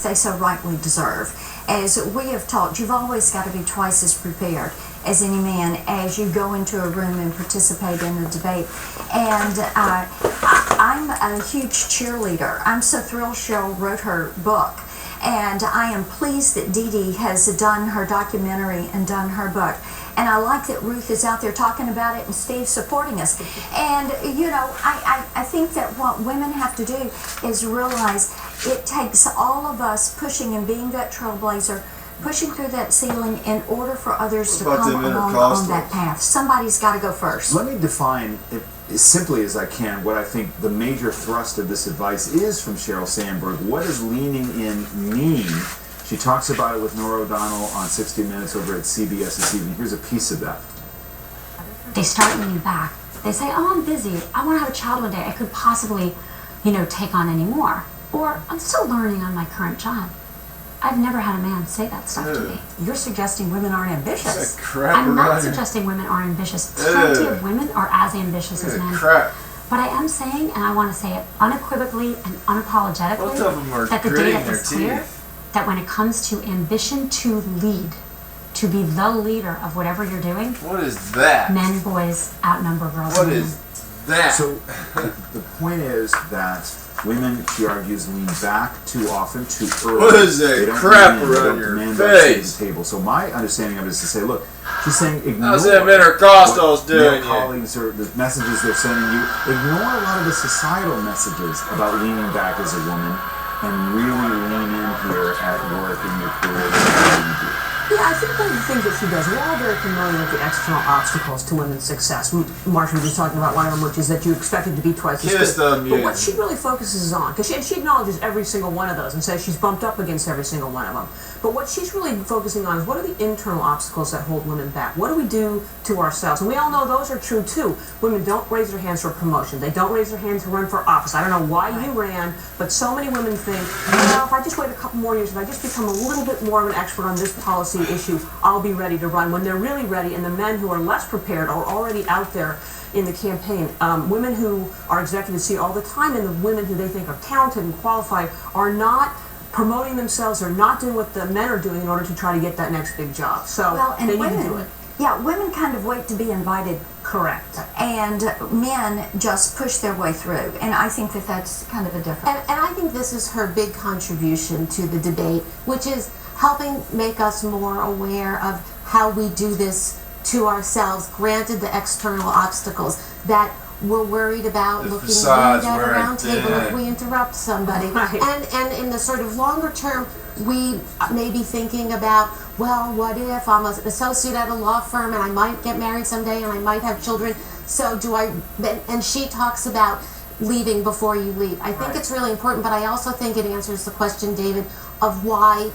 they so rightly deserve. As we have talked, you've always got to be twice as prepared as any man as you go into a room and participate in a debate. And I'm a huge cheerleader. I'm so thrilled Cheryl wrote her book. And I am pleased that Dee Dee has done her documentary and done her book. And I like that Ruth is out there talking about it and Steve's supporting us. And, you know, I think that what women have to do is realize it takes all of us pushing and being that trailblazer, pushing through that ceiling in order for others to come along on that path. Somebody's got to go first. Let me define it as simply as I can what I think the major thrust of this advice is from Sheryl Sandberg. What does leaning in mean? She talks about it with Norah O'Donnell on 60 Minutes over at CBS this evening. Here's a piece of that. They start leaning back. They say, oh, I'm busy. I want to have a child one day. I could possibly, take on any more. Or I'm still learning on my current job. I've never had a man say that stuff to me. You're suggesting women aren't ambitious. I'm not suggesting women are ambitious. Plenty of women are as ambitious as men. But I am saying, and I want to say it unequivocally and unapologetically, that the data is clear that when it comes to ambition to lead, to be the leader of whatever you're doing, what is that? Men, boys outnumber girls. What is that? So the point is that women, she argues, lean back too often, too early. What is that crap around your face? The table. So my understanding of it is to say, look, she's saying ignore how's that Pentecostals doing colleagues or the messages they're sending you. Ignore a lot of the societal messages about leaning back as a woman and really lean in here at work in your career. Yeah, I think one of the things that she does, we're all very familiar with the external obstacles to women's success. Marcia was just talking about one of them, which is that you expect it to be twice as good. But what she really focuses on, because she acknowledges every single one of those and says she's bumped up against every single one of them. But what she's really focusing on is what are the internal obstacles that hold women back? What do we do to ourselves? And we all know those are true too. Women don't raise their hands for promotion. They don't raise their hands to run for office. I don't know why you ran, but so many women think, well, if I just wait a couple more years, if I just become a little bit more of an expert on this policy issue, I'll be ready to run. When they're really ready, and the men who are less prepared are already out there in the campaign. Women who are executives see all the time, and the women who they think are talented and qualified are not promoting themselves or not doing what the men are doing in order to try to get that next big job. So they need to do it. Yeah, women kind of wait to be invited. Correct. And men just push their way through. And I think that that's kind of a difference. And I think this is her big contribution to the debate, which is helping make us more aware of how we do this to ourselves, granted the external obstacles that we're worried about looking at a round table if we interrupt somebody. And in the sort of longer term, we may be thinking about, well, what if I'm an associate at a law firm and I might get married someday and I might have children, so do I, and she talks about leaving before you leave. I think it's really important, but I also think it answers the question, David, of why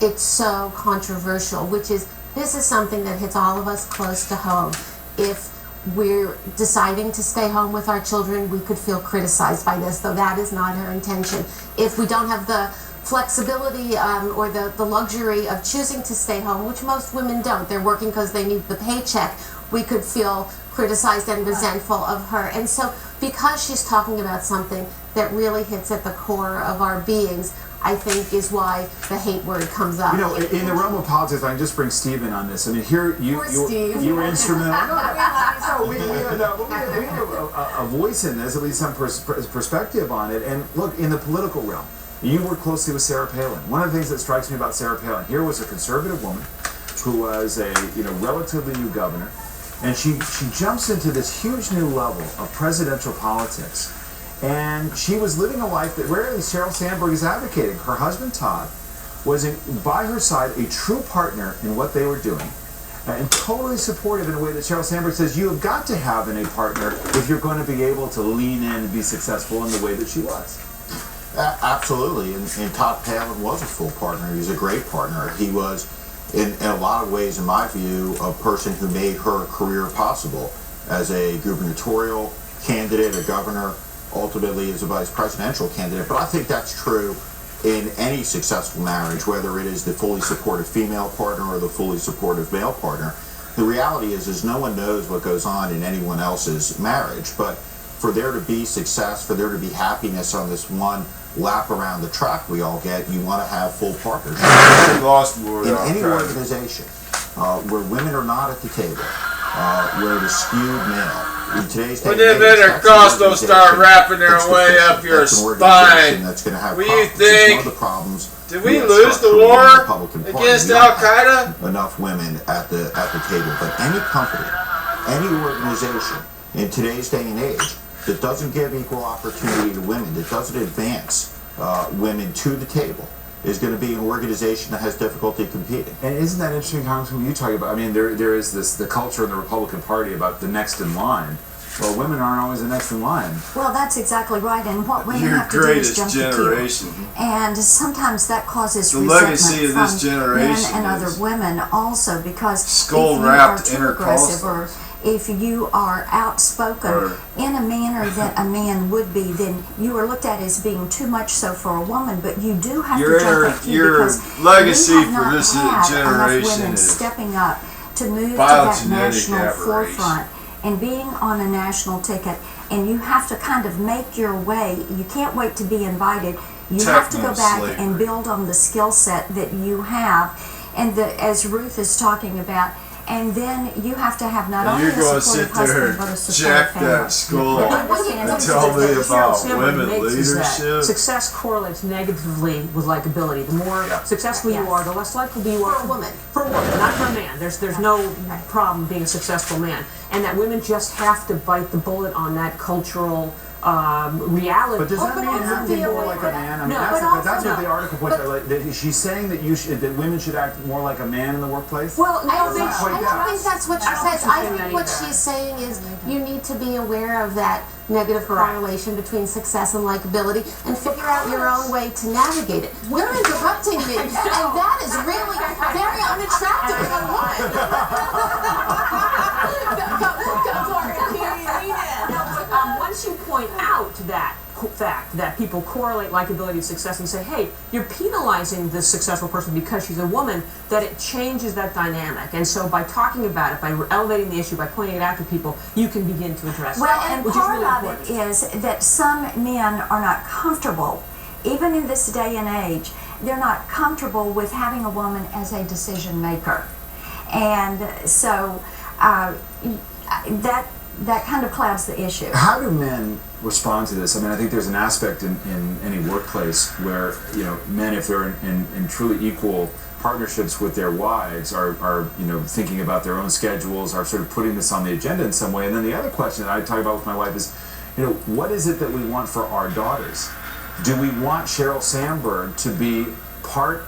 it's so controversial, which is this is something that hits all of us close to home. If we're deciding to stay home with our children, we could feel criticized by this, though that is not her intention. If we don't have the flexibility or the luxury of choosing to stay home, which most women don't, they're working because they need the paycheck, we could feel criticized and resentful of her. And so because she's talking about something that really hits at the core of our beings, I think is why the hate word comes up. You know, in the realm of politics, I can just bring Steve in on this. I mean, here you were instrumental. We have a voice in this, at least some perspective on it. And look, in the political realm, you work closely with Sarah Palin. One of the things that strikes me about Sarah Palin, here was a conservative woman who was a relatively new governor, and she jumps into this huge new level of presidential politics. And she was living a life that rarely Sheryl Sandberg is advocating. Her husband, Todd, was by her side, a true partner in what they were doing, and totally supportive in a way that Sheryl Sandberg says you have got to have in a partner if you're going to be able to lean in and be successful in the way that she was. Absolutely, and Todd Palin was a full partner. He was a great partner. He was, in a lot of ways, in my view, a person who made her career possible as a gubernatorial candidate, a governor, ultimately as a vice presidential candidate. But I think that's true in any successful marriage, whether it is the fully supportive female partner or the fully supportive male partner. The reality is no one knows what goes on in anyone else's marriage, but for there to be success, for there to be happiness on this one lap around the track we all get. You want to have full partners. In any organization where women are not at the table, where the skewed male. In today's day, when them Pentecostals start wrapping their way up your spine, that's going to have what do you problems. think? One of the problems. Did we lose the war against Al Qaeda? Enough women at the table, but any company, any organization in today's day and age that doesn't give equal opportunity to women, that doesn't advance women to the table, is going to be an organization that has difficulty competing. And isn't that interesting, Congressman, when you talk about, I mean, there is the culture in the Republican Party about the next in line. Well, women aren't always the next in line. Well, that's exactly right, and what women have to do is jump the queue. And sometimes that causes resentment from men and other women also, because if you are too aggressive or if you are outspoken in a manner that a man would be, then you are looked at as being too much so for a woman. But you do have to jump that queue, because legacy we have not for this had generation enough women is stepping up to move to that national forefront and being on a national ticket. And you have to kind of make your way. You can't wait to be invited. You have to go back and build on the skill set that you have, and as Ruth is talking about. And then you have to have not only a supportive husband, but a supportive family. That skull and tell me about women leadership. Success correlates negatively with likability. The more successful you are, the less likely you are for a woman. For a woman, not for a man. There's no problem being a successful man. And that women just have to bite the bullet on that cultural reality. But does that mean have to be more like a man? I mean, that's what the article points out. Like, she's saying that that women should act more like a man in the workplace. Well, no, I don't think that's what she says. I think what she's saying is you need to be aware of that negative correlation between success and likability and figure out your own way to navigate it. You're interrupting me, and that is really very unattractive in a woman. Once you point out that fact that people correlate likability to success and say, hey, you're penalizing this successful person because she's a woman, that it changes that dynamic. And so by talking about it, by elevating the issue, by pointing it out to people, you can begin to address it. Well, and part of it is that some men are not comfortable, even in this day and age, they're not comfortable with having a woman as a decision maker. And so that kind of clouds the issue. How do men respond to this? I mean, I think there's an aspect in any workplace where, men, if they're in truly equal partnerships with their wives, are thinking about their own schedules, are sort of putting this on the agenda in some way. And then the other question that I talk about with my wife is, what is it that we want for our daughters? Do we want Sheryl Sandberg to be part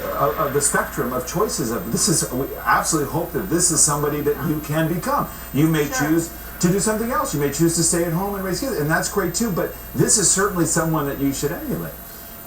of the spectrum of choices we absolutely hope that this is somebody that you can become. You may choose to do something else. You may choose to stay at home and raise kids, and that's great too, but this is certainly someone that you should emulate.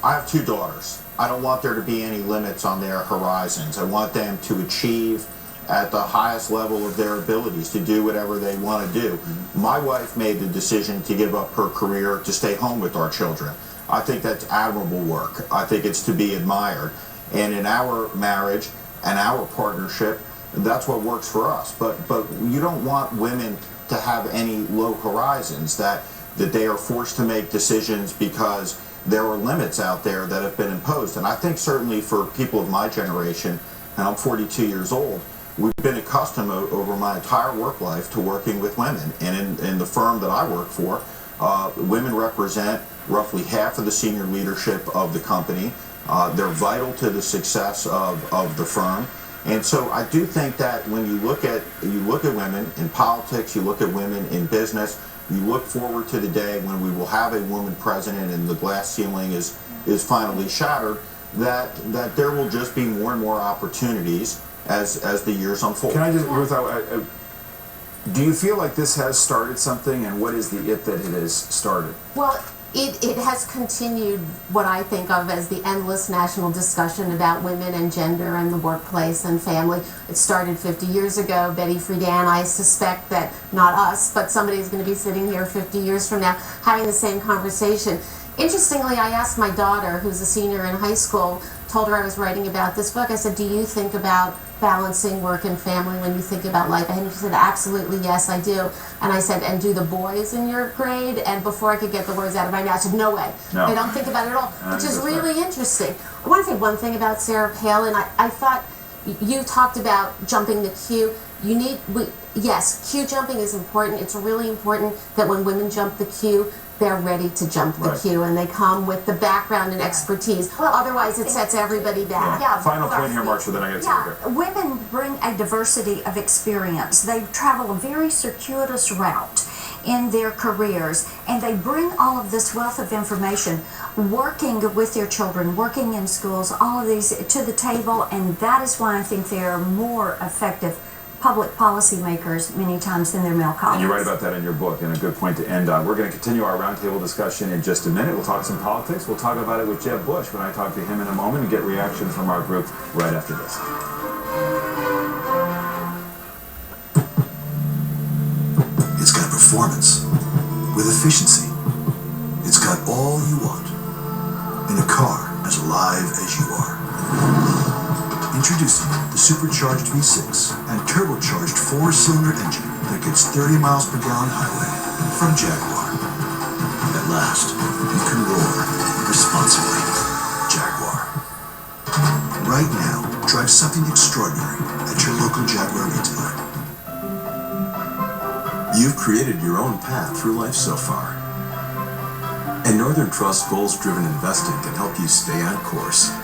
I have 2 daughters. I don't want there to be any limits on their horizons. I want them to achieve at the highest level of their abilities, to do whatever they want to do. Mm-hmm. My wife made the decision to give up her career to stay home with our children. I think that's admirable work. I think it's to be admired. And in our marriage and our partnership, that's what works for us. But you don't want women to have any low horizons, that they are forced to make decisions because there are limits out there that have been imposed. And I think certainly for people of my generation, and I'm 42 years old, we've been accustomed over my entire work life to working with women. And in the firm that I work for, women represent roughly half of the senior leadership of the company. They're vital to the success of the firm. And so I do think that when you look at women in politics, you look at women in business, you look forward to the day when we will have a woman president and the glass ceiling is finally shattered, that there will just be more and more opportunities as the years unfold. Can I just, Ruth, do you feel like this has started something, and what is the it that it has started? Well, it has continued what I think of as the endless national discussion about women and gender and the workplace and family. It started 50 years ago. Betty Friedan, I suspect that not us, but somebody is going to be sitting here 50 years from now having the same conversation. Interestingly, I asked my daughter, who's a senior in high school, told her I was writing about this book. I said, do you think about balancing work and family when you think about life? And she said, absolutely, yes, I do. And I said, and do the boys in your grade? And before I could get the words out of my mouth, I said, no way. No. I don't think about it at all, which is really interesting. I want to say one thing about Sarah Palin. I thought you talked about jumping the queue. Yes, queue jumping is important. It's really important that when women jump the queue, they're ready to jump the queue, and they come with the background and expertise. Well, otherwise, it sets everybody back. Yeah, final point here, Marcia, then I get to women bring a diversity of experience. They travel a very circuitous route in their careers, and they bring all of this wealth of information, working with their children, working in schools, all of these to the table, and that is why I think they are more effective public policy makers many times than their male colleagues. And you write about that in your book, and a good point to end on. We're going to continue our roundtable discussion in just a minute. We'll talk some politics. We'll talk about it with Jeb Bush when I talk to him in a moment and get reaction from our group right after this. It's got performance with efficiency. It's got all you want in a car as alive as you are. Introducing the supercharged V6 and turbocharged 4-cylinder engine that gets 30 miles per gallon highway from Jaguar. At last, you can roar responsibly. Jaguar. Right now, drive something extraordinary at your local Jaguar retailer. You've created your own path through life so far. And Northern Trust goals-driven investing can help you stay on course.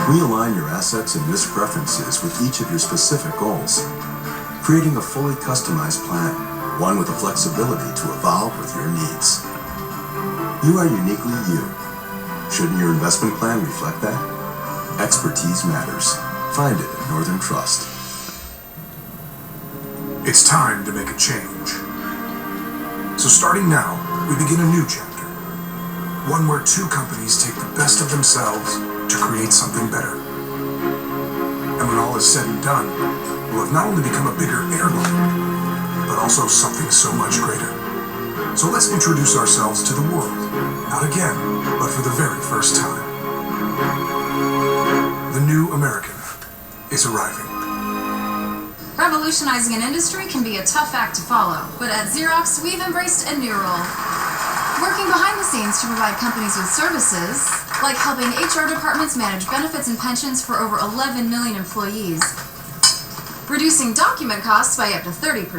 We align your assets and risk preferences with each of your specific goals, creating a fully customized plan, one with the flexibility to evolve with your needs. You are uniquely you. Shouldn't your investment plan reflect that? Expertise matters. Find it at Northern Trust. It's time to make a change. So starting now, we begin a new chapter. One where two companies take the best of themselves to create something better. And when all is said and done, we'll have not only become a bigger airline, but also something so much greater. So let's introduce ourselves to the world. Not again, but for the very first time. The new American is arriving. Revolutionizing an industry can be a tough act to follow, but at Xerox, we've embraced a new role. Working behind the scenes to provide companies with services, like helping HR departments manage benefits and pensions for over 11 million employees, reducing document costs by up to 30%,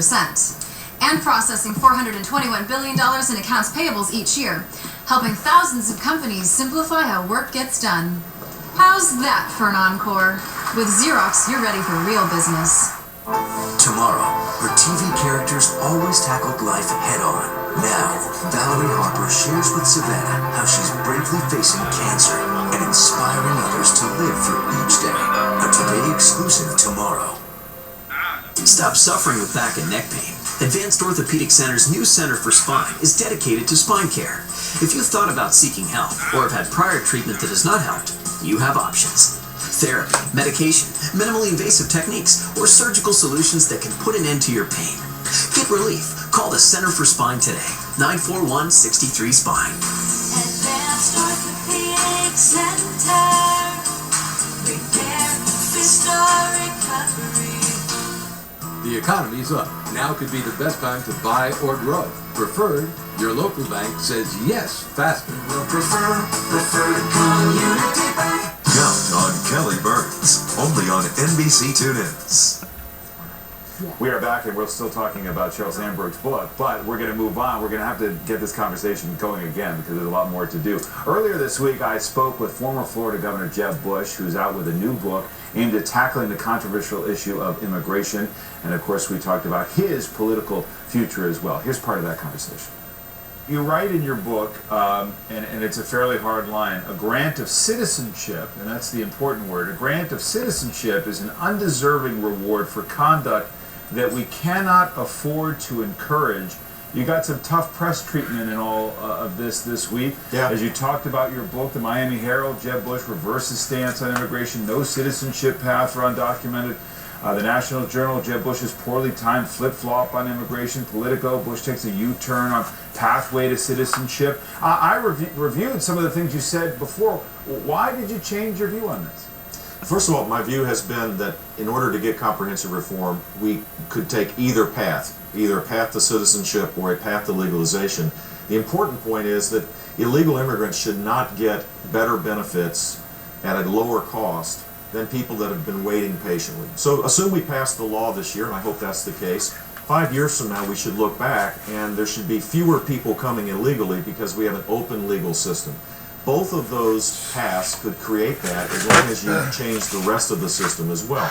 and processing $421 billion in accounts payables each year, helping thousands of companies simplify how work gets done. How's that for an encore? With Xerox, you're ready for real business. Tomorrow, where TV characters always tackled life head-on. Now, Valerie Harper shares with Savannah how she's bravely facing cancer and inspiring others to live for each day. A Today exclusive tomorrow. Stop suffering with back and neck pain. Advanced Orthopedic Center's new Center for Spine is dedicated to spine care. If you've thought about seeking help or have had prior treatment that has not helped, you have options. Therapy, medication, minimally invasive techniques, or surgical solutions that can put an end to your pain. Get relief. Call the Center for Spine today. 941-63-SPINE. Advanced Orthopedic Center. Repair, restore, recovery. The economy's up. Now could be the best time to buy or grow. Preferred, your local bank says yes faster. We'll prefer Community Bank. Count on Kelly Burns, only on NBC TuneIn. We are back, and we're still talking about Sheryl Sandberg's book, but we're going to move on. We're going to have to get this conversation going again because there's a lot more to do. Earlier this week, I spoke with former Florida Governor Jeb Bush, who's out with a new book aimed at tackling the controversial issue of immigration. And, of course, we talked about his political future as well. Here's part of that conversation. You write in your book, and it's a fairly hard line, a grant of citizenship, and that's the important word, a grant of citizenship is an undeserving reward for conduct that we cannot afford to encourage. You got some tough press treatment in all of this week. Yeah. As you talked about your book, the Miami Herald, Jeb Bush reverses stance on immigration, no citizenship path for undocumented. The National Journal, Jeb Bush's poorly timed flip-flop on immigration. Politico, Bush takes a U-turn on pathway to citizenship. I reviewed some of the things you said before. Why did you change your view on this? First of all, my view has been that in order to get comprehensive reform, we could take either path to citizenship or a path to legalization. The important point is that illegal immigrants should not get better benefits at a lower cost than people that have been waiting patiently. So assume we pass the law this year, and I hope that's the case. 5 years from now, we should look back, and there should be fewer people coming illegally because we have an open legal system. Both of those paths could create that as long as you change the rest of the system as well.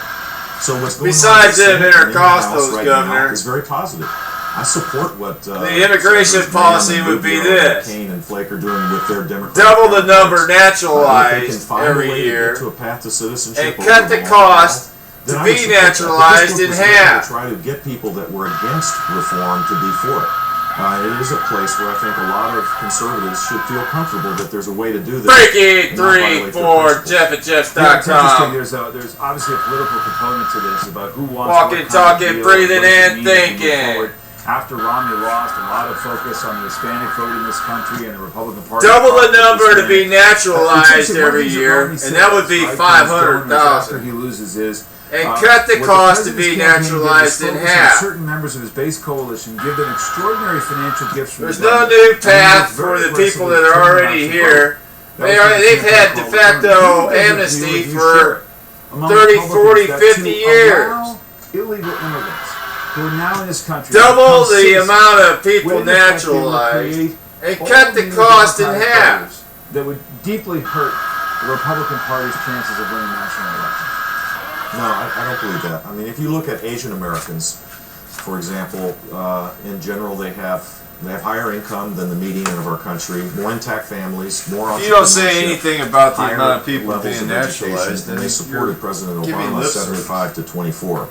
So what's going Besides on them intercostals, right Governor, now is very positive. I support what the immigration policy would be this: Kane and Flake are doing with their Democratic double the number naturalized if they can find every a way year, to get to a path to citizenship and cut the cost to be naturalized in half. Try to get people that were against reform to be for it. It is a place where I think a lot of conservatives should feel comfortable that there's a way to do this. Breaking 3-4 Jeff at Jeffs.com. There's obviously a political component to this about who wants walking, talking, breathing, and thinking. After Romney lost, a lot of focus on the Hispanic vote in this country and the Republican Party. Double the number to be naturalized every year, and that would be 500,000. After he loses is. And cut the cost to be naturalized in half. Certain members of his base coalition give them extraordinary financial gifts. There's no new path for the people that are already here. They've had de facto amnesty for 30, 40, 50 years. Illegal immigrants who are now in this country. Double the amount of people naturalized and cut the cost in half. That would deeply hurt the Republican Party's chances of winning national elections. No, I don't believe that. I mean, if you look at Asian Americans, for example, in general, they have higher income than the median of our country, more intact families, more entrepreneurship. You don't say anything about the amount of people being naturalized, and they supported President Obama 75 to 24.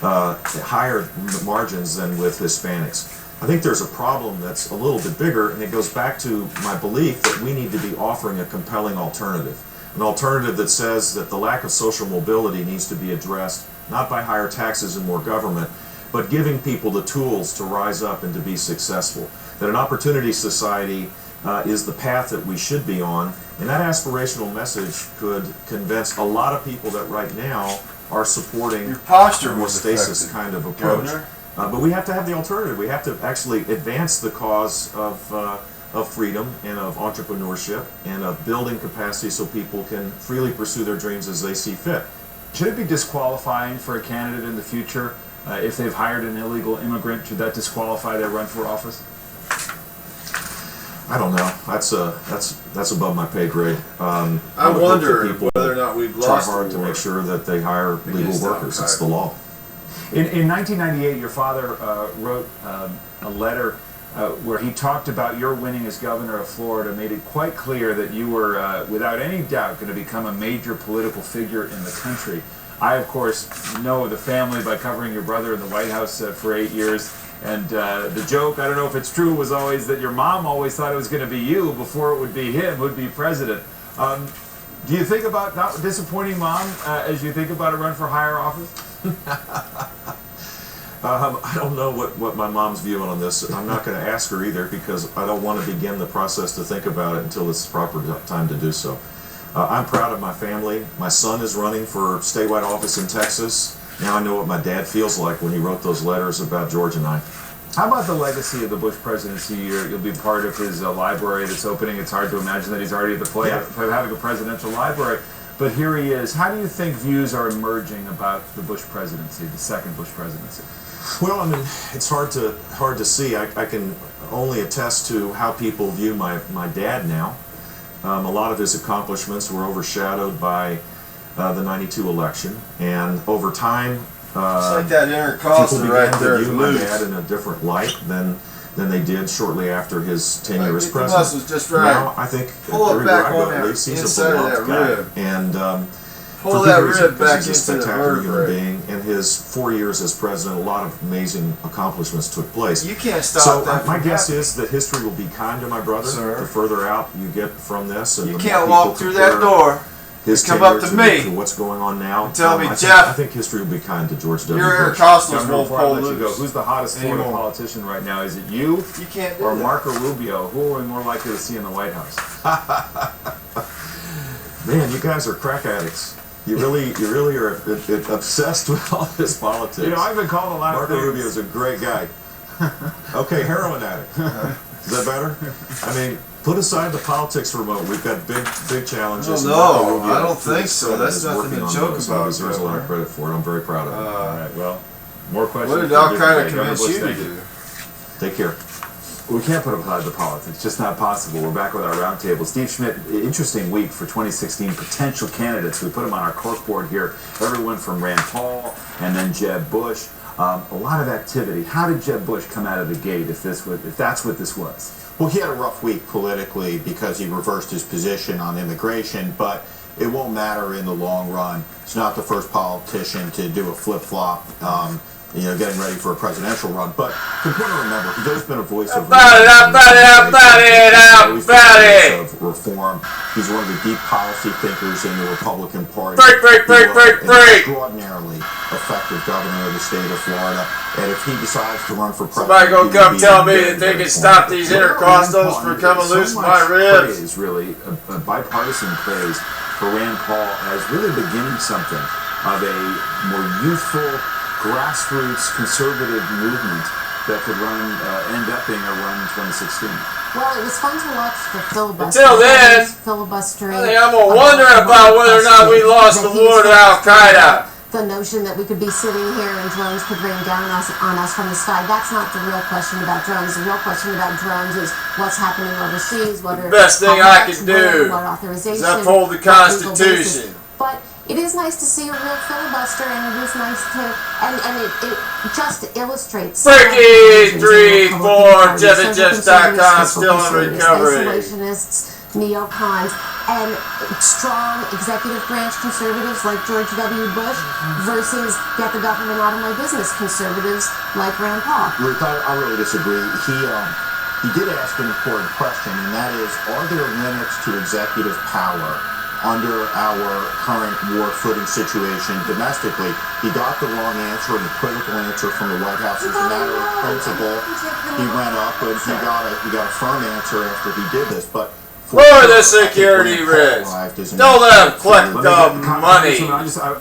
Higher margins than with Hispanics. I think there's a problem that's a little bit bigger, and it goes back to my belief that we need to be offering a compelling alternative. An alternative that says that the lack of social mobility needs to be addressed not by higher taxes and more government, but giving people the tools to rise up and to be successful. That an opportunity society is the path that we should be on, and that aspirational message could convince a lot of people that right now are supporting a more stasis kind of approach. But we have to have the alternative. We have to actually advance the cause of freedom and of entrepreneurship and of building capacity so people can freely pursue their dreams as they see fit. Should it be disqualifying for a candidate in the future if they've hired an illegal immigrant? Should that disqualify their run for office? I don't know. That's above my pay grade. I wonder whether or not we've lost. Try hard to make sure that they hire legal workers. It's the law. In 1998, your father wrote a letter where he talked about your winning as governor of Florida, made it quite clear that you were, without any doubt, going to become a major political figure in the country. I, of course, know the family by covering your brother in the White House for 8 years. And the joke, I don't know if it's true, was always that your mom always thought it was going to be you before it would be him who'd be president. Do you think about not disappointing mom as you think about a run for higher office? I don't know what my mom's view on this. I'm not going to ask her either because I don't want to begin the process to think about it until it's the proper time to do so. I'm proud of my family. My son is running for statewide office in Texas. Now I know what my dad feels like when he wrote those letters about George and I. How about the legacy of the Bush presidency? You'll be part of his library that's opening. It's hard to imagine that he's already at the point of having a presidential library. But here he is. How do you think views are emerging about the Bush presidency, the second Bush presidency? Well, I mean, it's hard to see. I can only attest to how people view my dad now. A lot of his accomplishments were overshadowed by the '92 election, and over time, it's like that intercostal people right began there. to view my dad in a different light than they did shortly after his tenure as president. Was just right. Now, I think everywhere I go, at least he's a beloved guy, and pull that rib back he's a into the spectacular human vertebrae. being. In his 4 years as president, a lot of amazing accomplishments took place. You can't stop that. So my guess is that history will be kind to my brother. Sir. The further out you get from this, and You the can't more walk people through that door. His Come up tenure to me. to what's going on now. And tell me, I Jeff, think history will be kind to George W. Your Bush. intercostals won't Before I pull let you go, loose. who's the hottest Florida politician right now? Is it you can't do or that. Marco Rubio? Who are we more likely to see in the White House? Man, you guys are crack addicts. You really are obsessed with all this politics. You know, I've been called a lot of things. Marco Rubio's a great guy. Okay, heroin addict. Is that better? I mean, put aside the politics for a moment. We've got big challenges. No, I don't think so. That's nothing to joke about. There's a lot of credit for it. I'm very proud of it. All right, well, more questions. What did Al Qaeda convince you to do? Take care. We can't put aside the politics. It's just not possible. We're back with our roundtable. Steve Schmidt, interesting week for 2016 potential candidates. We put them on our corkboard here. Everyone from Rand Paul and then Jeb Bush. A lot of activity. How did Jeb Bush come out of the gate if that's what this was? Well, he had a rough week politically because he reversed his position on immigration, but it won't matter in the long run. He's not the first politician to do a flip-flop, getting ready for a presidential run. But it's important to remember, he's always been a voice of reform. He's one of the deep policy thinkers in the Republican Party. Extraordinarily effective governor of the state of Florida. And if he decides to run for president, somebody gonna come tell me that they can stop these intercostals from coming loose in my ribs. Praise, really, a bipartisan praise for Rand Paul as really beginning something of a more youthful, grassroots conservative movement that could end up being a run in 2016. Well, it was fun to watch the filibuster. Until then, filibustering. I think I'm wondering about whether or not we lost the war to Al Qaeda. The notion that we could be sitting here and drones could rain down on us from the sky, that's not the real question about drones. The real question about drones is what's happening overseas, what are the best thing I can do what authorization, is uphold the Constitution. But it is nice to see a real filibuster, and it is nice to, and it just illustrates. Freaky 3-4 JeffandJeffs.com still in recovery. Isolationists, neocons, and strong executive branch conservatives like George W. Bush versus get the government out of my business conservatives like Rand Paul. Ruth, I really disagree. He did ask an important question, and that is, are there limits to executive power under our current war footing situation domestically? He got the wrong answer and the critical answer from the White House. As a matter of principle, he went up and he got a firm answer after he did this. But for the security risk, don't let them collect the money.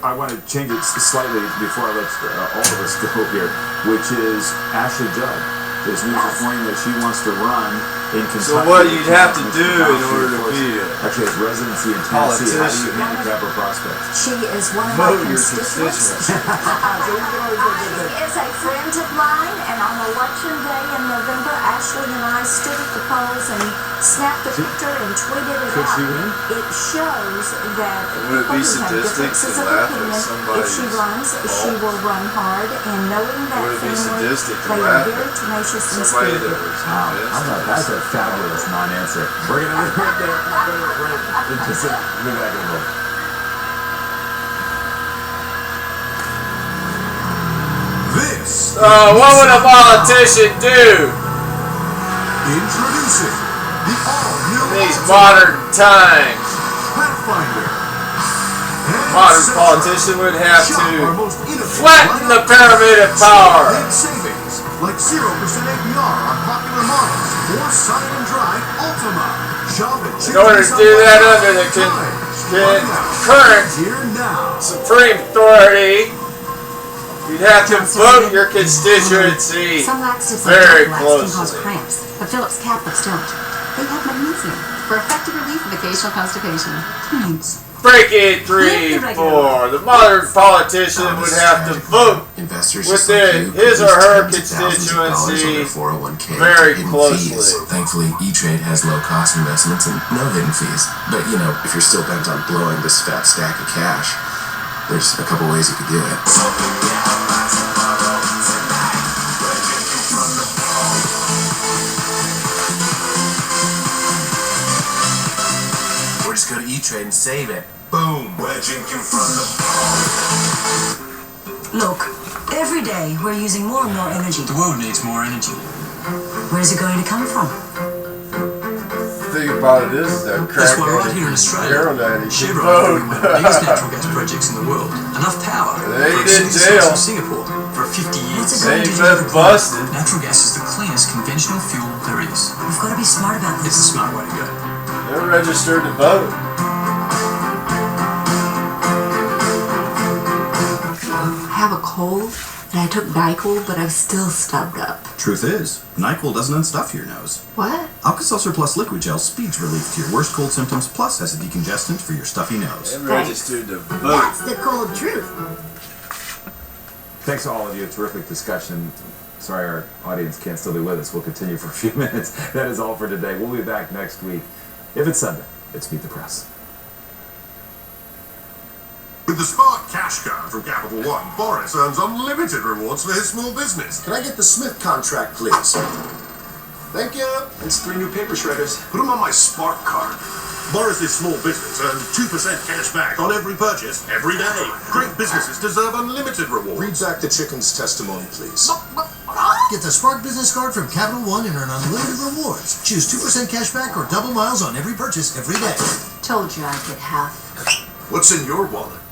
I want to change it slightly before I let all of us go here, which is Ashley Judd. There's news this morning that she wants to run in Kentucky. So what you'd have to do in order to be actually has residency in Tennessee. How do you handicap her prospects? She is one of my constituents. She is a friend of mine, and on election day in November, Ashley and I stood at the polls and snapped a picture and tweeted it out. Could she win? It shows that would it be sadistic to laugh at somebody's if she runs, she will run hard, and knowing that family, they are very tenacious and spirited. That's a fabulous non-answer. We're going to be right there. Just be back in a moment. This. What would a politician do? Introducing the all-new in these modern times. Pathfinder. Modern politician would have to flatten the pyramid of power. Savings like 0% APR on popular models or Sign and Drive Ultima. Shop at in order to do that under the current Supreme Authority, you'd have to vote your constituency very closely. Cause cramps, but Phillips Catholics don't. They have magnesium for effective relief of occasional constipation. Thanks. Break it 3-4. The modern politician would have to vote within his or her constituency very closely. Thankfully, E-Trade has low-cost investments and no hidden fees. But, if you're still bent on blowing this fat stack of cash, there's a couple ways you could do it. Go to E-Trade and save it. Boom. We're drinking from the Look, every day we're using more and more energy. The world needs more energy. Where's it going to come from? The thing about it is that that's why right here in Australia, Chevron is one of the biggest natural gas projects in the world. Enough power for a Singapore for 50 years. They been busted. Natural gas is the cleanest conventional fuel there is. We've got to be smart about this. It's a smart way to go. They're registered to vote. cold and I took NyQuil, but I'm still stubbed up. Truth is, NyQuil doesn't unstuff your nose. What? Alka-Seltzer Plus Liquid Gel speeds relief to your worst cold symptoms, plus has a decongestant for your stuffy nose. I'm registered to vote. That's the cold truth. Thanks to all of you. Terrific discussion. Sorry our audience can't still be with us. We'll continue for a few minutes. That is all for today. We'll be back next week. If it's Sunday, it's Meet the Press. With the Spark Cash Card from Capital One, Boris earns unlimited rewards for his small business. Can I get the Smith contract, please? Thank you. It's 3 new paper shredders. Put them on my Spark Card. Boris's small business earns 2% cash back on every purchase, every day. Great businesses deserve unlimited rewards. Read back the chicken's testimony, please. Get the Spark Business Card from Capital One and earn unlimited rewards. Choose 2% cash back or double miles on every purchase every day. Told you I'd get half. What's in your wallet?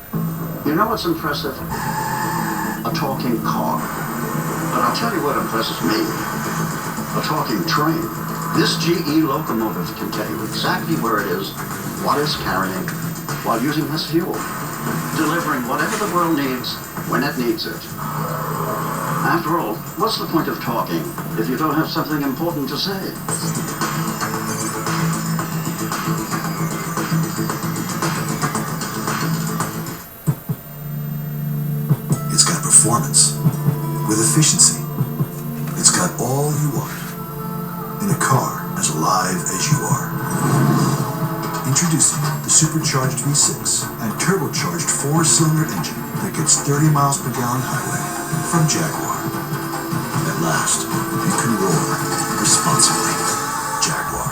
You know what's impressive? A talking car. But I'll tell you what impresses me. A talking train. This GE locomotive can tell you exactly where it is, what it's carrying, while using less fuel. Delivering whatever the world needs, when it needs it. After all, what's the point of talking if you don't have something important to say? It's got performance with efficiency. It's got all you want in a car as alive as you are. Introducing the supercharged V6 and turbocharged 4-cylinder engine that gets 30 miles per gallon highway from Jaguar. At last, you can roar responsibly. Jaguar.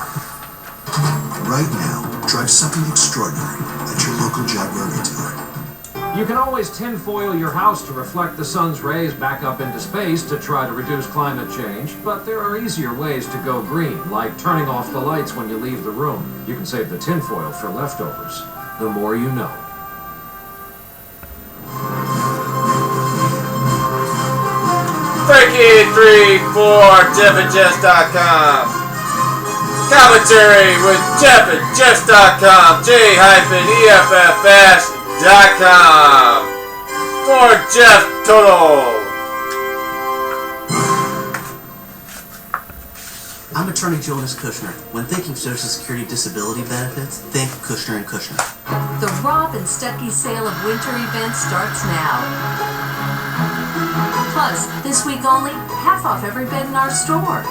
Right now, drive something extraordinary at your local Jaguar retailer. You can always tinfoil your house to reflect the sun's rays back up into space to try to reduce climate change, but there are easier ways to go green, like turning off the lights when you leave the room. You can save the tinfoil for leftovers. The more you know. Frankie347jeffandjess.com. Commentary with jeffandjess.com. J-EFFS.com. For Jeff Total. I'm attorney Jonas Kushner. When thinking Social Security disability benefits, think Kushner & Kushner. The Rob and Stuckey sale of winter events starts now. Plus, this week only, half off every bed in our store.